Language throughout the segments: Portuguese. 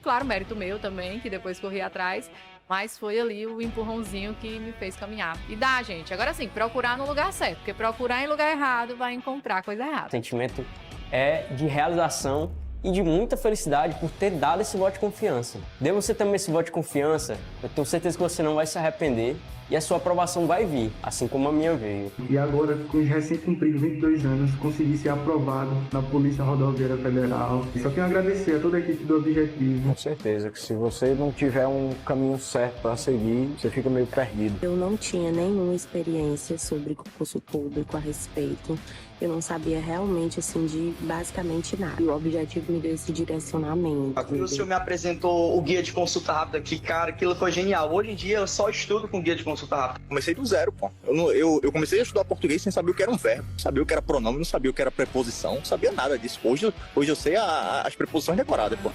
Claro, mérito meu também, que depois corri atrás, mas foi ali o empurrãozinho que me fez caminhar. E dá, gente. Agora sim, procurar no lugar certo, porque procurar em lugar errado vai encontrar coisa O errada. sentimento é de realização e de muita felicidade por ter dado esse voto de confiança. Dê você também esse voto de confiança, eu tenho certeza que você não vai se arrepender e a sua aprovação vai vir, assim como a minha veio. E agora, com os recém-cumpridos 22 anos, consegui ser aprovado na Polícia Rodoviária Federal. E só tenho a agradecer a toda a equipe do Objetivo. Com certeza que se você não tiver um caminho certo para seguir, você fica meio perdido. Eu não tinha nenhuma experiência sobre concurso público a respeito. Eu não sabia realmente, assim, de basicamente nada. E o Objetivo me deu esse direcionamento. O senhor me apresentou o guia de consulta rápida, que, cara, aquilo foi genial. Hoje em dia eu só estudo com guia de consulta rápida. Comecei do zero, pô. Eu comecei a estudar português sem saber o que era um verbo, não sabia o que era pronome, não sabia o que era preposição, não sabia nada disso. Hoje eu sei as preposições decoradas, pô.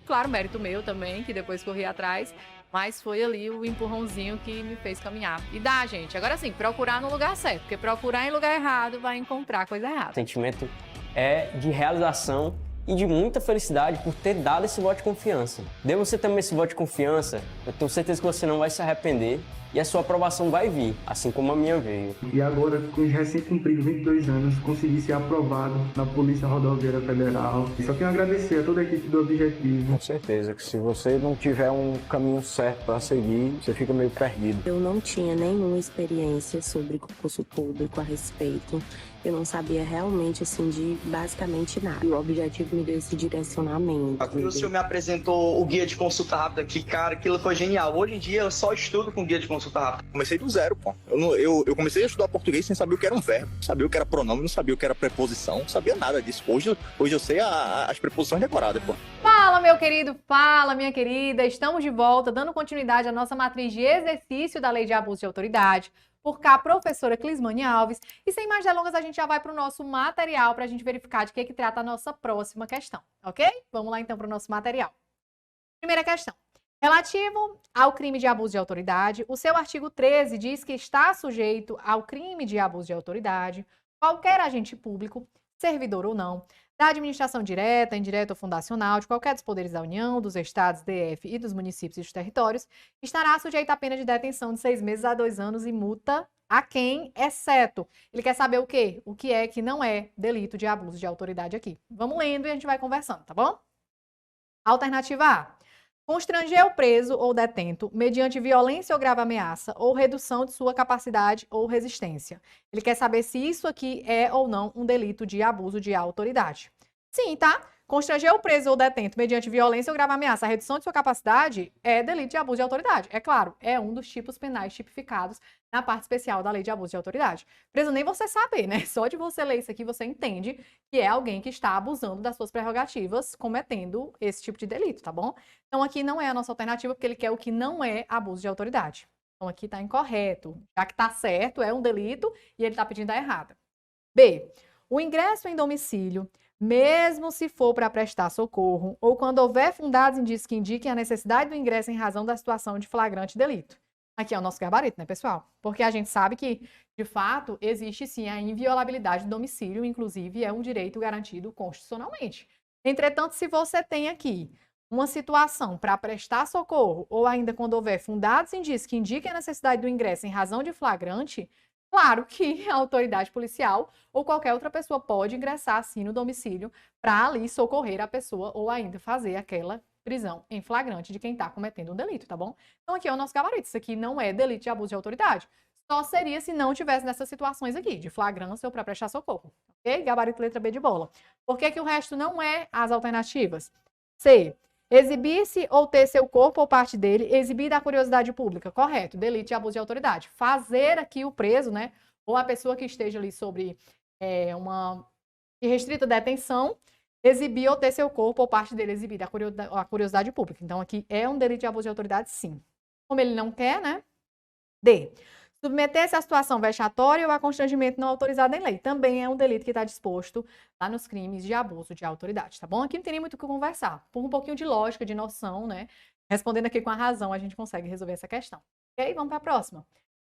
Claro, mérito meu também, que depois corri atrás, mas foi ali o empurrãozinho que me fez caminhar. E dá, gente. Agora sim, procurar no lugar certo, porque procurar em lugar errado vai encontrar coisa errada. O sentimento é de realização e de muita felicidade por ter dado esse voto de confiança. Dê você também esse voto de confiança, eu tenho certeza que você não vai se arrepender e a sua aprovação vai vir, assim como a minha veio. E agora, com os recém-cumpridos 22 anos, consegui ser aprovado na Polícia Rodoviária Federal. E só tenho a agradecer a toda a equipe do Objetivo. Com certeza que se você não tiver um caminho certo para seguir, você fica meio perdido. Eu não tinha nenhuma experiência sobre concurso público a respeito. Eu não sabia realmente, assim, de basicamente nada. E o Objetivo me deu esse direcionamento. O senhor me apresentou o guia de consulta rápida, que, cara, aquilo foi genial. Hoje em dia eu só estudo com guia de consulta rápida. Comecei do zero, pô. Eu comecei a estudar português sem saber o que era um verbo, não sabia o que era pronome, não sabia o que era preposição, não sabia nada disso. Hoje eu sei as preposições decoradas, pô. Fala, meu querido, fala, minha querida. Estamos de volta, dando continuidade à nossa matriz de exercício da Lei de Abuso de Autoridade. Por cá, professora Clismane Alves. E sem mais delongas, a gente já vai para o nosso material para a gente verificar de que trata a nossa próxima questão, ok? Vamos lá então para o nosso material. Primeira questão. Relativo ao crime de abuso de autoridade, o seu artigo 13 diz que está sujeito ao crime de abuso de autoridade qualquer agente público, servidor ou não, da administração direta, indireta ou fundacional, de qualquer dos poderes da União, dos estados, DF e dos municípios e dos territórios, estará sujeito à pena de detenção de 6 meses a 2 anos e multa a quem, exceto. Ele quer saber o quê? O que é que não é delito de abuso de autoridade aqui. Vamos lendo e a gente vai conversando, tá bom? Alternativa A. Constranger o preso ou detento mediante violência ou grave ameaça ou redução de sua capacidade ou resistência. Ele quer saber se isso aqui é ou não um delito de abuso de autoridade. Sim, tá? Constranger o preso ou detento mediante violência ou grave ameaça, a redução de sua capacidade é delito de abuso de autoridade. É claro, é um dos tipos penais tipificados na parte especial da Lei de Abuso de Autoridade. Preso nem você saber, né? Só de você ler isso aqui você entende que é alguém que está abusando das suas prerrogativas, cometendo esse tipo de delito, tá bom? Então aqui não é a nossa alternativa, porque ele quer o que não é abuso de autoridade. Então aqui está incorreto. Já que está certo, é um delito e ele está pedindo a errada. B. O ingresso em domicílio, mesmo se for para prestar socorro, ou quando houver fundados indícios que indiquem a necessidade do ingresso em razão da situação de flagrante delito. Aqui é o nosso gabarito, né, pessoal? Porque a gente sabe que, de fato, existe sim a inviolabilidade do domicílio, inclusive é um direito garantido constitucionalmente. Entretanto, se você tem aqui uma situação para prestar socorro, ou ainda quando houver fundados indícios que indiquem a necessidade do ingresso em razão de flagrante, claro que a autoridade policial ou qualquer outra pessoa pode ingressar assim no domicílio para ali socorrer a pessoa ou ainda fazer aquela prisão em flagrante de quem está cometendo um delito, tá bom? Então aqui é o nosso gabarito. Isso aqui não é delito de abuso de autoridade. Só seria se não tivesse nessas situações aqui, de flagrância ou para prestar socorro. Ok? Gabarito letra B de bola. Por que que o resto não é as alternativas? C. Exibir-se ou ter seu corpo ou parte dele exibir da curiosidade pública. Correto. Delito de abuso de autoridade. Fazer aqui o preso, né? Ou a pessoa que esteja ali sobre uma restrita detenção, exibir ou ter seu corpo ou parte dele exibir da curiosidade pública. Então, aqui é um delito de abuso de autoridade, sim. Como ele não quer, né? D. Submeter-se à situação vexatória ou a constrangimento não autorizado em lei. Também é um delito que está disposto lá nos crimes de abuso de autoridade, tá bom? Aqui não tem nem muito o que conversar. Por um pouquinho de lógica, de noção, né? Respondendo aqui com a razão, a gente consegue resolver essa questão. Ok? Vamos para a próxima.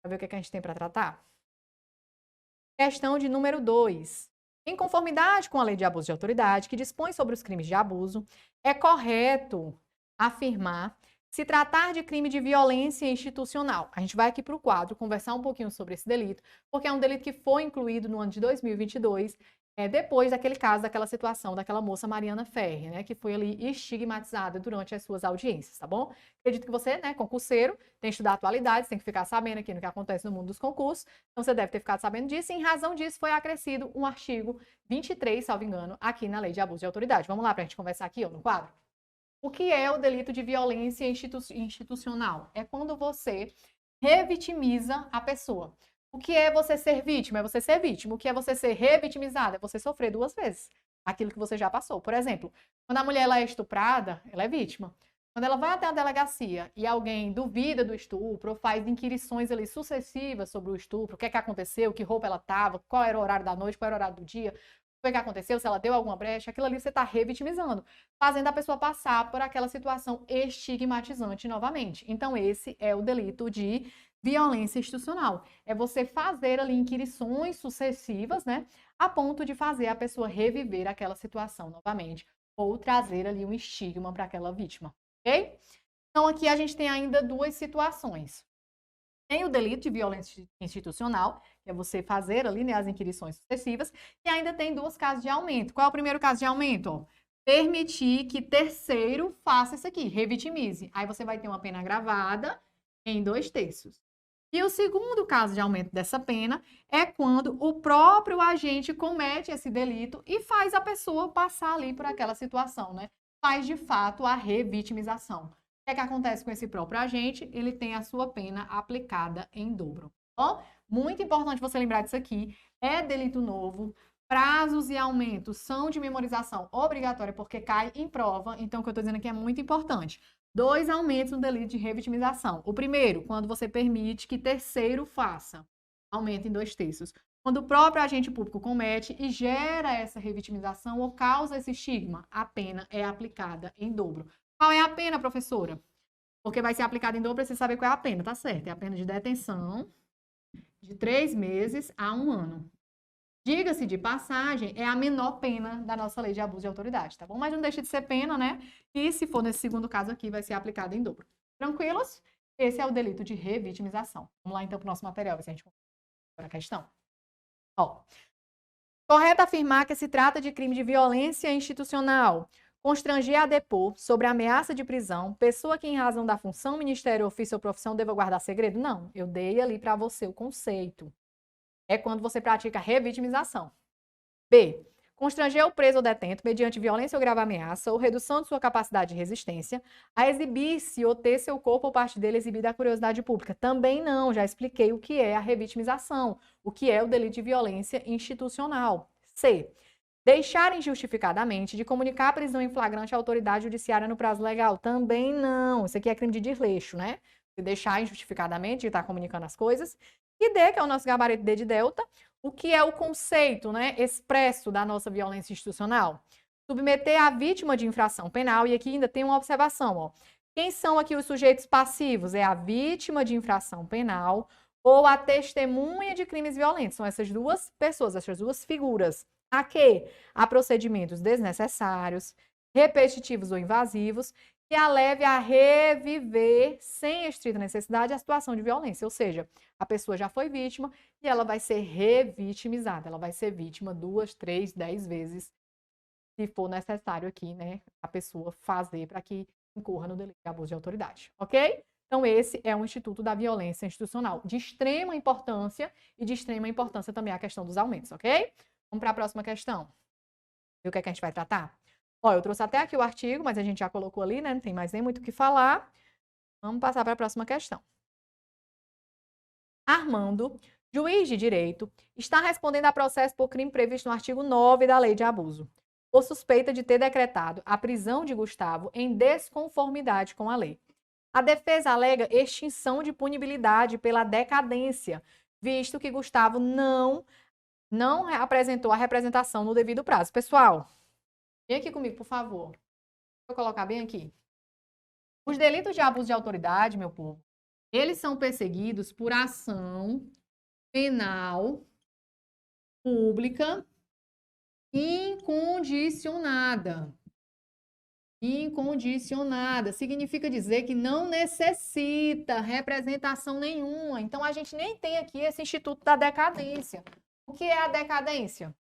Para ver o que a gente tem para tratar. Questão de número 2. Em conformidade com a Lei de Abuso de Autoridade, que dispõe sobre os crimes de abuso, é correto afirmar se tratar de crime de violência institucional. A gente vai aqui para o quadro conversar um pouquinho sobre esse delito, porque é um delito que foi incluído no ano de 2022, depois daquele caso, daquela situação daquela moça Mariana Ferrer, né, que foi ali estigmatizada durante as suas audiências, tá bom? Acredito que você, né, concurseiro, tem que estudar atualidades, tem que ficar sabendo aqui no que acontece no mundo dos concursos, então você deve ter ficado sabendo disso, e em razão disso foi acrescido um artigo 23, salvo engano, aqui na Lei de Abuso de Autoridade. Vamos lá para a gente conversar aqui, ó, no quadro? O que é o delito de violência institucional? É quando você revitimiza a pessoa. O que é você ser vítima? É você ser vítima. O que é você ser revitimizada? É você sofrer 2 vezes aquilo que você já passou. Por exemplo, quando a mulher ela é estuprada, ela é vítima. Quando ela vai até a delegacia e alguém duvida do estupro ou faz inquirições ali sucessivas sobre o estupro, o que é que aconteceu, que roupa ela estava, qual era o horário da noite, qual era o horário do dia, o que é que aconteceu, se ela deu alguma brecha, aquilo ali você está revitimizando, fazendo a pessoa passar por aquela situação estigmatizante novamente. Então, esse é o delito de violência institucional. É você fazer ali inquirições sucessivas, né, a ponto de fazer a pessoa reviver aquela situação novamente, ou trazer ali um estigma para aquela vítima, ok? Então, aqui a gente tem ainda 2 situações. Tem o delito de violência institucional, que é você fazer ali, né, as inquirições sucessivas, e ainda tem 2 casos de aumento. Qual é o primeiro caso de aumento? Permitir que terceiro faça isso aqui, revitimize. Aí você vai ter uma pena agravada em 2/3. E o segundo caso de aumento dessa pena é quando o próprio agente comete esse delito e faz a pessoa passar ali por aquela situação, né? Faz de fato a revitimização. O que é que acontece com esse próprio agente? Ele tem a sua pena aplicada em dobro. Bom, muito importante você lembrar disso aqui. É delito novo. Prazos e aumentos são de memorização obrigatória porque cai em prova. Então, o que eu estou dizendo aqui é muito importante. 2 aumentos no delito de revitimização. O primeiro, quando você permite que terceiro faça. Aumenta em 2/3. Quando o próprio agente público comete e gera essa revitimização ou causa esse estigma, a pena é aplicada em dobro. Qual é a pena, professora? Porque vai ser aplicada em dobro, precisa saber qual é a pena, tá certo? É a pena de detenção de 3 meses a 1 ano. Diga-se de passagem, é a menor pena da nossa lei de abuso de autoridade, tá bom? Mas não deixa de ser pena, né? E se for nesse segundo caso aqui, vai ser aplicado em dobro. Tranquilos? Esse é o delito de revitimização. Vamos lá então para o nosso material, ver se a gente consegue a questão. Ó, correto afirmar que se trata de crime de violência institucional. Constranger a depor sobre ameaça de prisão, pessoa que em razão da função, ministério, ofício ou profissão deva guardar segredo? Não, eu dei ali para você o conceito. É quando você pratica revitimização. B. Constranger o preso ou detento, mediante violência ou grave ameaça, ou redução de sua capacidade de resistência, a exibir-se ou ter seu corpo ou parte dele exibida à curiosidade pública. Também não, já expliquei o que é a revitimização, o que é o delito de violência institucional. C. Deixar injustificadamente de comunicar a prisão em flagrante à autoridade judiciária no prazo legal. Também não. Isso aqui é crime de desleixo, né? Se deixar injustificadamente de estar comunicando as coisas. E D, que é o nosso gabarito D de delta, o que é o conceito, né, expresso da nossa violência institucional? Submeter a vítima de infração penal, e aqui ainda tem uma observação, ó. Quem são aqui os sujeitos passivos? É a vítima de infração penal ou a testemunha de crimes violentos. São essas 2 pessoas, essas 2 figuras. A quê? A procedimentos desnecessários, repetitivos ou invasivos, que a leve a reviver, sem estrita necessidade, a situação de violência. Ou seja, a pessoa já foi vítima e ela vai ser revitimizada. Ela vai ser vítima 2, 3, 10 vezes, se for necessário aqui, né, a pessoa fazer para que incorra no delito de abuso de autoridade, ok? Então, esse é um instituto da violência institucional, de extrema importância e de extrema importância também a questão dos aumentos, ok? Vamos para a próxima questão. E o que é que a gente vai tratar? Ó, eu trouxe até aqui o artigo, mas a gente já colocou ali, né? Não tem mais nem muito o que falar. Vamos passar para a próxima questão. Armando, juiz de direito, está respondendo a processo por crime previsto no artigo 9 da Lei de Abuso, por suspeita de ter decretado a prisão de Gustavo em desconformidade com a lei. A defesa alega extinção de punibilidade pela decadência, visto que Gustavo não apresentou a representação no devido prazo. Pessoal, vem aqui comigo, por favor. Vou colocar bem aqui. Os delitos de abuso de autoridade, meu povo, eles são perseguidos por ação penal pública incondicionada. Incondicionada significa dizer que não necessita representação nenhuma. Então, a gente nem tem aqui esse instituto da decadência. O que é a decadência?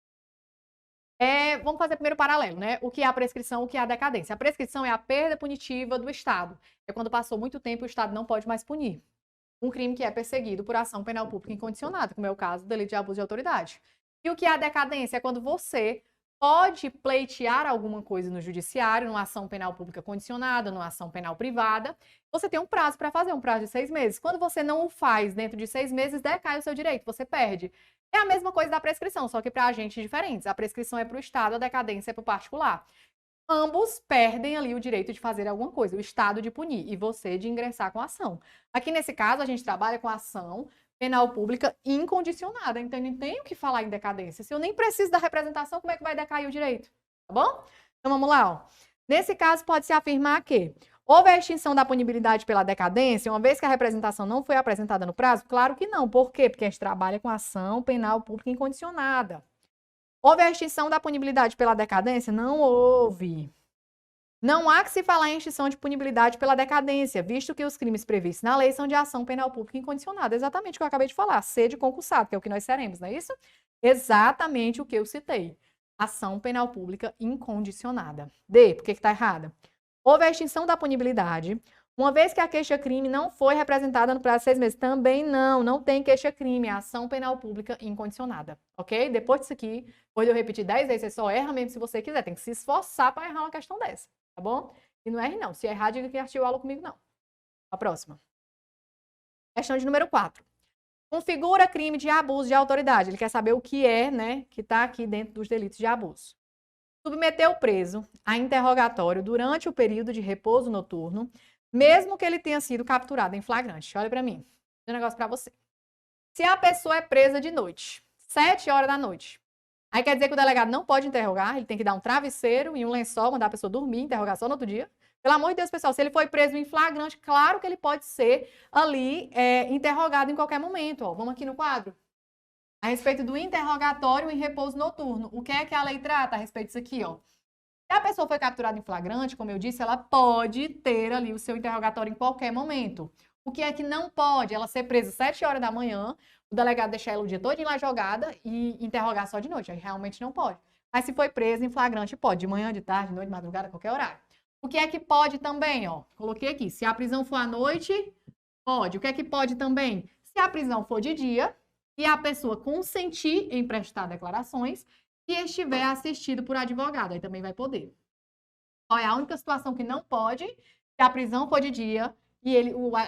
Vamos fazer primeiro o paralelo, né? O que é a prescrição, o que é a decadência? A prescrição é a perda punitiva do Estado. É quando passou muito tempo e o Estado não pode mais punir um crime que é perseguido por ação penal pública incondicionada, como é o caso do delito de abuso de autoridade. E o que é a decadência? É quando você pode pleitear alguma coisa no judiciário, numa ação penal pública condicionada, numa ação penal privada. Você tem um prazo para fazer, um prazo de 6 meses. Quando você não o faz dentro de 6 meses, decai o seu direito, você perde. É a mesma coisa da prescrição, só que para agentes diferentes. A prescrição é para o Estado, a decadência é para o particular. Ambos perdem ali o direito de fazer alguma coisa, o Estado de punir e você de ingressar com a ação. Aqui nesse caso, a gente trabalha com a ação penal pública incondicionada, então não tem o que falar em decadência. Se eu nem preciso da representação, como é que vai decair o direito? Tá bom? Então vamos lá, ó. Nesse caso, pode-se afirmar que houve a extinção da punibilidade pela decadência, uma vez que a representação não foi apresentada no prazo? Claro que não. Por quê? Porque a gente trabalha com ação penal pública incondicionada. Houve a extinção da punibilidade pela decadência? Não houve. Não há que se falar em extinção de punibilidade pela decadência, visto que os crimes previstos na lei são de ação penal pública incondicionada. Exatamente o que eu acabei de falar, ser de concussado, que é o que nós seremos, não é isso? Exatamente o que eu citei. Ação penal pública incondicionada. D, por que está errada? Houve a extinção da punibilidade, uma vez que a queixa-crime não foi representada no prazo de 6 meses. Também não tem queixa-crime, é ação penal pública incondicionada, ok? Depois disso aqui, depois de eu repetir 10 vezes, você só erra mesmo se você quiser, tem que se esforçar para errar uma questão dessa, tá bom? E não erre não, se errar, diga que assistiu aula comigo, não. A próxima. Questão de número 4. Configura crime de abuso de autoridade. Ele quer saber o que é, né, que está aqui dentro dos delitos de abuso. Submeter o preso a interrogatório durante o período de repouso noturno, mesmo que ele tenha sido capturado em flagrante. Olha para mim, tem um negócio para você. Se a pessoa é presa de noite, 7 horas da noite, aí quer dizer que o delegado não pode interrogar, ele tem que dar um travesseiro e um lençol, mandar a pessoa dormir, interrogar só no outro dia. Pelo amor de Deus, pessoal, se ele foi preso em flagrante, claro que ele pode ser ali interrogado em qualquer momento. Ó. Vamos aqui no quadro. A respeito do interrogatório em repouso noturno. O que é que a lei trata a respeito disso aqui, ó? Se a pessoa foi capturada em flagrante, como eu disse, ela pode ter ali o seu interrogatório em qualquer momento. O que é que não pode? Ela ser presa às 7 horas da manhã, o delegado deixar ela o dia todo lá jogada e interrogar só de noite. Aí realmente não pode. Mas se foi presa em flagrante, pode. De manhã, de tarde, de noite, de madrugada, qualquer horário. O que é que pode também, ó? Coloquei aqui. Se a prisão for à noite, pode. O que é que pode também? Se a prisão for de dia e a pessoa consentir em prestar declarações e estiver assistido por advogado, aí também vai poder. Qual é a única situação que não pode? Se a prisão for de dia e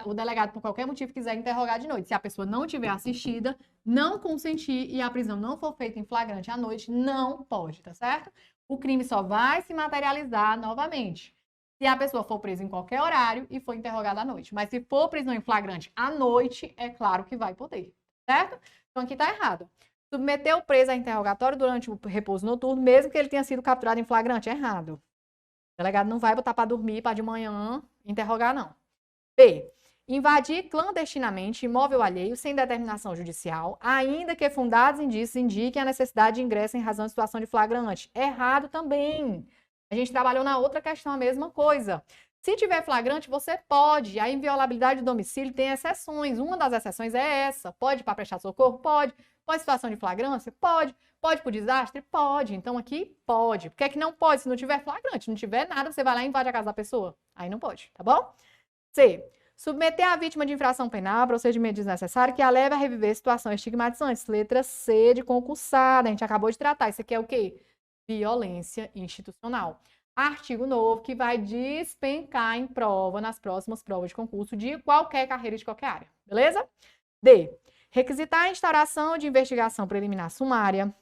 o delegado, por qualquer motivo, quiser interrogar de noite. Se a pessoa não estiver assistida, não consentir e a prisão não for feita em flagrante à noite, não pode, tá certo? O crime só vai se materializar novamente se a pessoa for presa em qualquer horário e for interrogada à noite. Mas se for prisão em flagrante à noite, é claro que vai poder, certo? Então aqui tá errado. Submeter o preso a interrogatório durante o repouso noturno, mesmo que ele tenha sido capturado em flagrante, é errado. O delegado não vai botar para dormir, para de manhã interrogar, não. B. Invadir clandestinamente imóvel alheio sem determinação judicial, ainda que fundados indícios indiquem a necessidade de ingresso em razão de situação de flagrante. Errado também. A gente trabalhou na outra questão a mesma coisa. Se tiver flagrante, você pode. A inviolabilidade do domicílio tem exceções. Uma das exceções é essa. Pode para prestar socorro? Pode. Pode situação de flagrância? Pode. Pode por desastre? Pode. Então aqui pode. Por que é que não pode? Se não tiver flagrante, não tiver nada, você vai lá e invade a casa da pessoa. Aí não pode, tá bom? C. Submeter a vítima de infração penal a procedimento desnecessário que a leve a reviver situação estigmatizante. Letra C de concussada. A gente acabou de tratar. Isso aqui é o quê? Violência institucional. Artigo novo que vai despencar em prova nas próximas provas de concurso de qualquer carreira de qualquer área. Beleza? D. Requisitar a instauração de investigação preliminar sumária,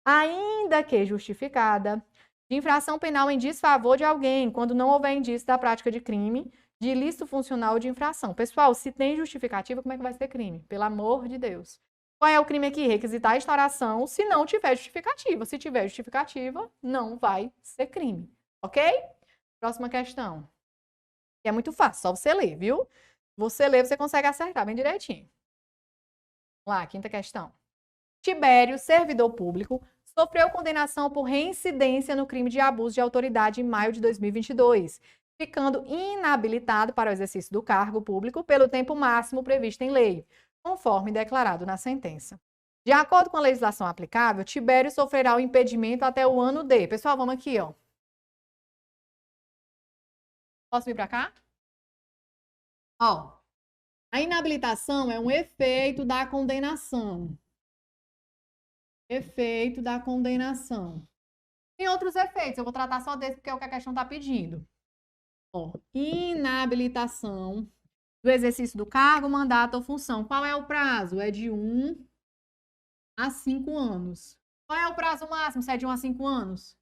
ainda que justificada, de infração penal em desfavor de alguém, quando não houver indício da prática de crime, de ilícito funcional de infração. Pessoal, se tem justificativa, como é que vai ser crime? Pelo amor de Deus. Qual é o crime aqui? Requisitar a instauração se não tiver justificativa. Se tiver justificativa, não vai ser crime. Ok? Próxima questão. É muito fácil, só você ler, viu? Você lê, você consegue acertar bem direitinho. Vamos lá, quinta questão. Tibério, servidor público, sofreu condenação por reincidência no crime de abuso de autoridade em maio de 2022, ficando inabilitado para o exercício do cargo público pelo tempo máximo previsto em lei, conforme declarado na sentença. De acordo com a legislação aplicável, Tibério sofrerá o impedimento até o ano D. Pessoal, vamos aqui, ó. Posso vir para cá? Ó, a inabilitação é um efeito da condenação. Efeito da condenação. Tem outros efeitos, eu vou tratar só desse porque é o que a questão está pedindo. Ó, inabilitação do exercício do cargo, mandato ou função. Qual é o prazo? É de 1 a 5 anos. Qual é o prazo máximo se é de 1 a 5 anos?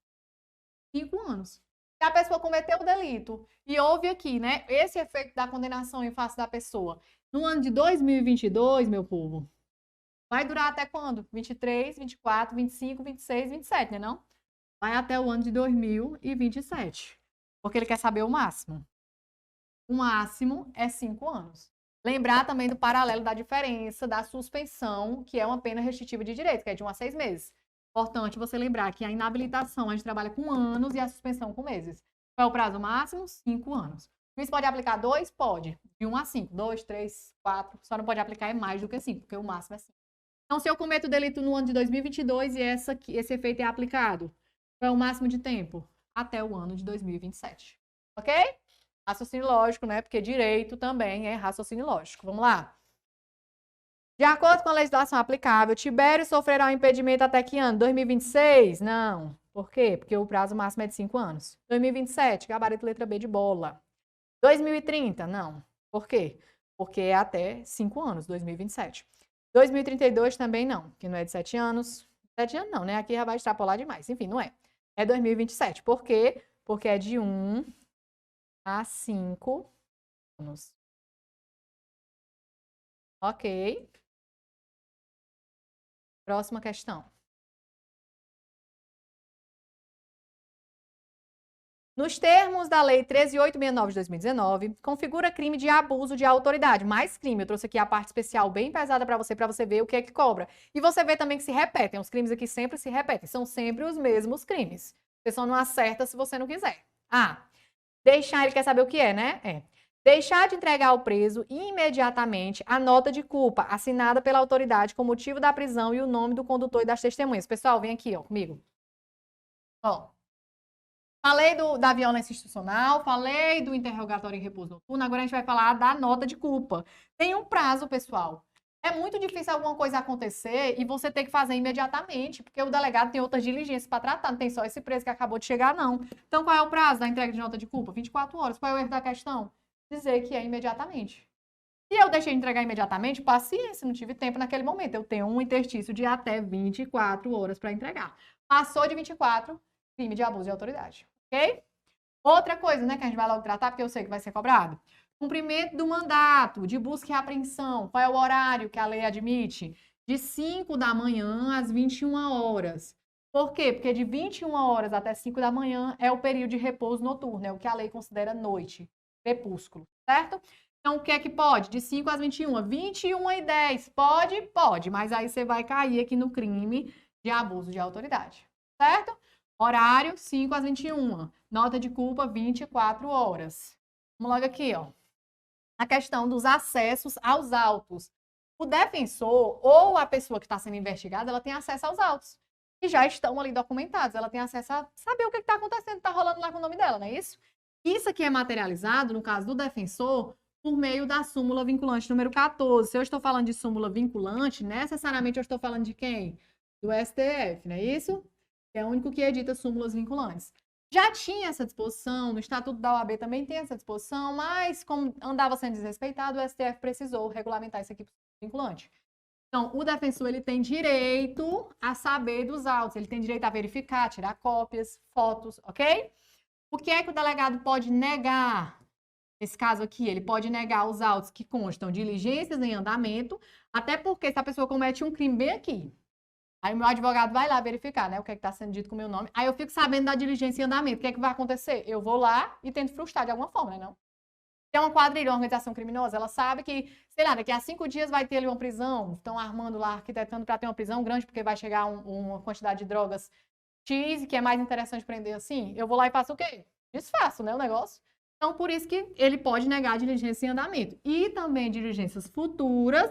5 anos. Se a pessoa cometeu o delito e houve aqui, né, esse efeito da condenação em face da pessoa, no ano de 2022, meu povo, vai durar até quando? 23, 24, 25, 26, 27, né não? Vai até o ano de 2027. Porque ele quer saber o máximo. O máximo é 5 anos. Lembrar também do paralelo da diferença da suspensão, que é uma pena restritiva de direito, que é de 1 a 6 meses. Importante você lembrar que a inabilitação a gente trabalha com anos e a suspensão com meses. Qual é o prazo máximo? 5 anos. O juiz pode aplicar 2? Pode. De 1 a 5. 2, 3, 4. Só não pode aplicar é mais do que 5, porque o máximo é 5. Então, se eu cometo o delito no ano de 2022 e esse efeito é aplicado, qual é o máximo de tempo? Até o ano de 2027. Ok? Raciocínio lógico, né? Porque direito também é raciocínio lógico. Vamos lá. De acordo com a legislação aplicável, Tibério sofrerá um impedimento até que ano? 2026? Não. Por quê? Porque o prazo máximo é de 5 anos. 2027, gabarito letra B de bola. 2030? Não. Por quê? Porque é até 5 anos, 2027. 2032 também não, que não é de 7 anos. 7 anos não, né? Aqui já vai extrapolar demais. Enfim, não é. É 2027. Por quê? Porque é de 1 a 5 anos. Ok. Próxima questão. Nos termos da Lei 13.869 de 2019, configura crime de abuso de autoridade. Mais crime. Eu trouxe aqui a parte especial bem pesada para você ver o que é que cobra. E você vê também que se repetem. Os crimes aqui sempre se repetem. São sempre os mesmos crimes. Você só não acerta se você não quiser. Ah, deixar, ele quer saber o que é, né? É. Deixar de entregar ao preso imediatamente a nota de culpa assinada pela autoridade com motivo da prisão e o nome do condutor e das testemunhas. Pessoal, vem aqui, ó, comigo. Ó. Falei da violência institucional, falei do interrogatório em repouso noturno, agora a gente vai falar da nota de culpa. Tem um prazo, pessoal. É muito difícil alguma coisa acontecer e você ter que fazer imediatamente, porque o delegado tem outras diligências para tratar, não tem só esse preso que acabou de chegar, não. Então, qual é o prazo da entrega de nota de culpa? 24 horas. Qual é o erro da questão? Dizer que é imediatamente. Se eu deixei de entregar imediatamente, paciência, não tive tempo naquele momento. Eu tenho um interstício de até 24 horas para entregar. Passou de 24, crime de abuso de autoridade. Ok? Outra coisa, né, que a gente vai logo tratar, porque eu sei que vai ser cobrado. Cumprimento do mandato de busca e apreensão. Qual é o horário que a lei admite? De 5 da manhã às 21 horas. Por quê? Porque de 21 horas até 5 da manhã é o período de repouso noturno, é o que a lei considera noite, crepúsculo, certo? Então, o que é que pode? De 5 às 21. 21h10. Pode? Pode. Mas aí você vai cair aqui no crime de abuso de autoridade, certo? Horário, 5 às 21. Nota de culpa, 24 horas. Vamos logo aqui, ó. A questão dos acessos aos autos. O defensor ou a pessoa que está sendo investigada, ela tem acesso aos autos. Que já estão ali documentados. Ela tem acesso a saber o que está acontecendo, está rolando lá com o nome dela, não é isso? Isso aqui é materializado, no caso do defensor, por meio da súmula vinculante número 14. Se eu estou falando de súmula vinculante, necessariamente eu estou falando de quem? Do STF, não é isso? É o único que edita súmulas vinculantes. Já tinha essa disposição, no Estatuto da OAB também tem essa disposição, mas como andava sendo desrespeitado, o STF precisou regulamentar isso aqui vinculante. Então, o defensor ele tem direito a saber dos autos, ele tem direito a verificar, tirar cópias, fotos, ok? O que é que o delegado pode negar? Nesse caso aqui, ele pode negar os autos que constam diligências em andamento, até porque se a pessoa comete um crime bem aqui, aí o meu advogado vai lá verificar, né, o que é que está sendo dito com o meu nome. Aí eu fico sabendo da diligência em andamento. O que é que vai acontecer? Eu vou lá e tento frustrar de alguma forma, né, não? é uma quadrilha, uma organização criminosa, ela sabe que, sei lá, daqui a 5 dias vai ter ali uma prisão, estão armando lá, arquitetando para ter uma prisão grande, porque vai chegar uma quantidade de drogas X, que é mais interessante prender assim, eu vou lá e faço o quê? Desfaço, né, o negócio. Então, por isso que ele pode negar diligência em andamento. E também diligências futuras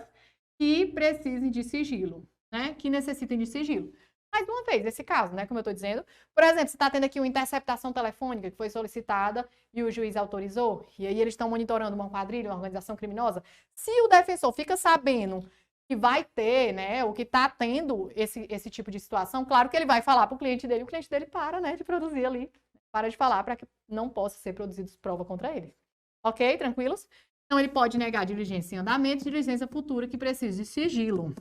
que precisem de sigilo, né, que necessitem de sigilo. Mais uma vez, esse caso, né, como eu estou dizendo, por exemplo, você está tendo aqui uma interceptação telefônica que foi solicitada e o juiz autorizou, e aí eles estão monitorando uma quadrilha, uma organização criminosa. Se o defensor fica sabendo que vai ter, né, ou que está tendo esse tipo de situação, claro que ele vai falar para o cliente dele para, né, de produzir ali, para de falar para que não possa ser produzido prova contra ele. Ok? Tranquilos? Então, ele pode negar diligência em andamento e diligência futura que precise de sigilo.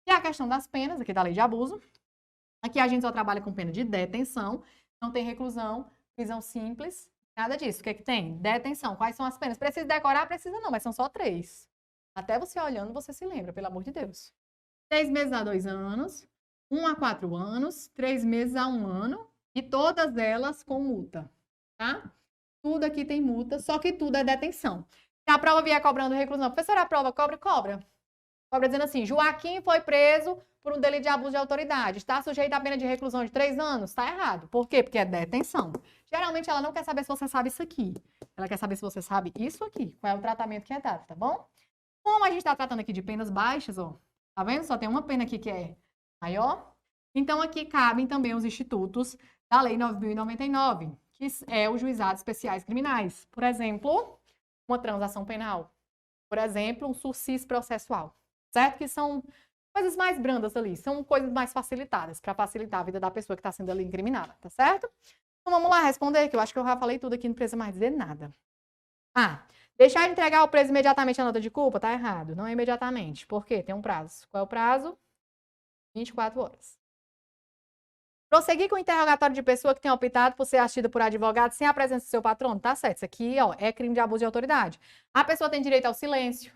E a questão das penas, aqui da lei de abuso. Aqui a gente só trabalha com pena de detenção, não tem reclusão, prisão simples, nada disso. O que é que tem? Detenção. Quais são as penas? Precisa decorar? Precisa não, mas são só 3. Até você olhando, você se lembra, pelo amor de Deus. 6 meses a 2 anos, 1 a 4 anos, 3 meses a 1 ano, e todas elas com multa, tá? Tudo aqui tem multa, só que tudo é detenção. Se a prova vier cobrando reclusão, professora, a prova cobra? Cobra. Cobra dizendo assim, Joaquim foi preso por um delito de abuso de autoridade, está sujeito à pena de reclusão de 3 anos? Está errado. Por quê? Porque é detenção. Geralmente ela não quer saber se você sabe isso aqui. Ela quer saber se você sabe isso aqui. Qual é o tratamento que é dado, tá bom? Como a gente está tratando aqui de penas baixas, ó, tá vendo? Só tem uma pena aqui que é maior. Então aqui cabem também os institutos da Lei 9.099, que é os juizados especiais criminais. Por exemplo, uma transação penal. Por exemplo, um sursis processual. Certo? Que são coisas mais brandas ali, são coisas mais facilitadas, para facilitar a vida da pessoa que está sendo ali incriminada, tá certo? Então vamos lá responder, que eu acho que eu já falei tudo aqui, não precisa mais dizer nada. Deixar de entregar ao preso imediatamente a nota de culpa, tá errado, não é imediatamente. Por quê? Tem um prazo. Qual é o prazo? 24 horas. Prosseguir com o interrogatório de pessoa que tem optado por ser assistida por advogado sem a presença do seu patrono, tá certo? Isso aqui, ó, é crime de abuso de autoridade. A pessoa tem direito ao silêncio.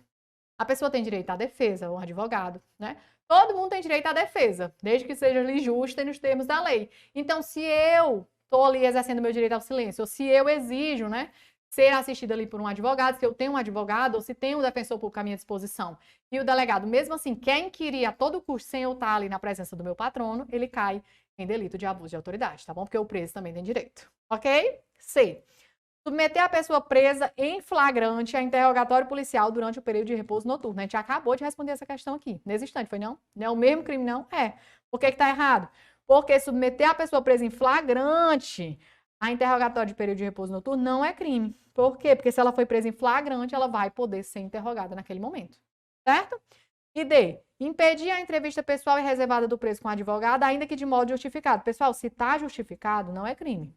A pessoa tem direito à defesa, ou advogado, né? Todo mundo tem direito à defesa, desde que seja ali justa e nos termos da lei. Então, se eu estou ali exercendo meu direito ao silêncio, ou se eu exijo, né, ser assistida ali por um advogado, se eu tenho um advogado, ou se tem um defensor público à minha disposição, e o delegado, mesmo assim, quer inquirir a todo custo sem eu estar ali na presença do meu patrono, ele cai em delito de abuso de autoridade, tá bom? Porque o preso também tem direito, ok? C. Submeter a pessoa presa em flagrante a interrogatório policial durante o período de repouso noturno. A gente acabou de responder essa questão aqui, nesse instante, foi não? Não é o mesmo crime, não? É. Por que tá errado? Porque submeter a pessoa presa em flagrante a interrogatório de período de repouso noturno não é crime. Por quê? Porque se ela foi presa em flagrante, ela vai poder ser interrogada naquele momento, certo? E D. Impedir a entrevista pessoal e reservada do preso com o advogado, ainda que de modo justificado. Pessoal, se tá justificado, não é crime,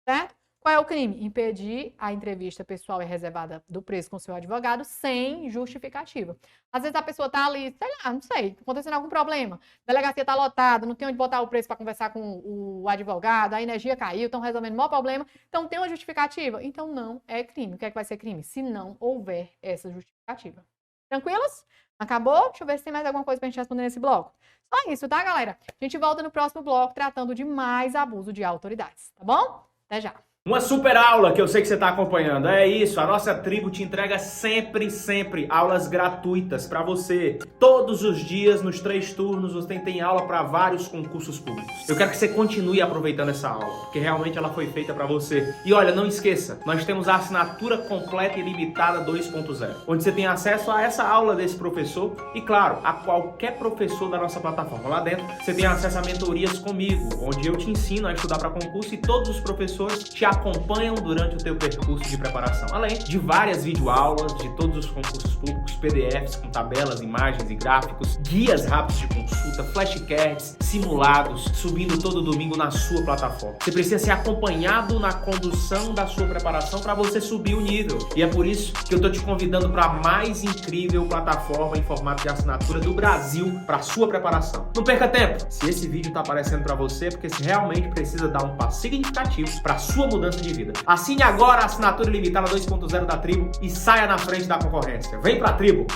certo? Qual é o crime? Impedir a entrevista pessoal e reservada do preso com o seu advogado sem justificativa. Às vezes a pessoa tá ali, sei lá, não sei, acontecendo algum problema. A delegacia tá lotada, não tem onde botar o preso para conversar com o advogado, a energia caiu, estão resolvendo o maior problema. Então tem uma justificativa? Então não é crime. O que é que vai ser crime? Se não houver essa justificativa. Tranquilos? Acabou? Deixa eu ver se tem mais alguma coisa pra gente responder nesse bloco. Só isso, tá, galera? A gente volta no próximo bloco tratando de mais abuso de autoridades, tá bom? Até já! Uma super aula que eu sei que você está acompanhando. É isso, a nossa tribo te entrega sempre aulas gratuitas para você. Todos os dias, nos 3 turnos, você tem aula para vários concursos públicos. Eu quero que você continue aproveitando essa aula, porque realmente ela foi feita para você. E olha, não esqueça, nós temos a assinatura completa e limitada 2.0, onde você tem acesso a essa aula desse professor e, claro, a qualquer professor da nossa plataforma. Lá dentro, você tem acesso a mentorias comigo, onde eu te ensino a estudar para concurso e todos os professores te acompanham durante o teu percurso de preparação, além de várias videoaulas de todos os concursos públicos, PDFs com tabelas, imagens e gráficos, guias rápidos de consulta, flashcards, simulados, subindo todo domingo na sua plataforma. Você precisa ser acompanhado na condução da sua preparação para você subir o nível. E é por isso que eu estou te convidando para a mais incrível plataforma em formato de assinatura do Brasil para sua preparação. Não perca tempo! Se esse vídeo está aparecendo para você, é porque você realmente precisa dar um passo significativo para a sua mudança de vida. Assine agora a assinatura ilimitada 2.0 da Tribo e saia na frente da concorrência. Vem pra Tribo!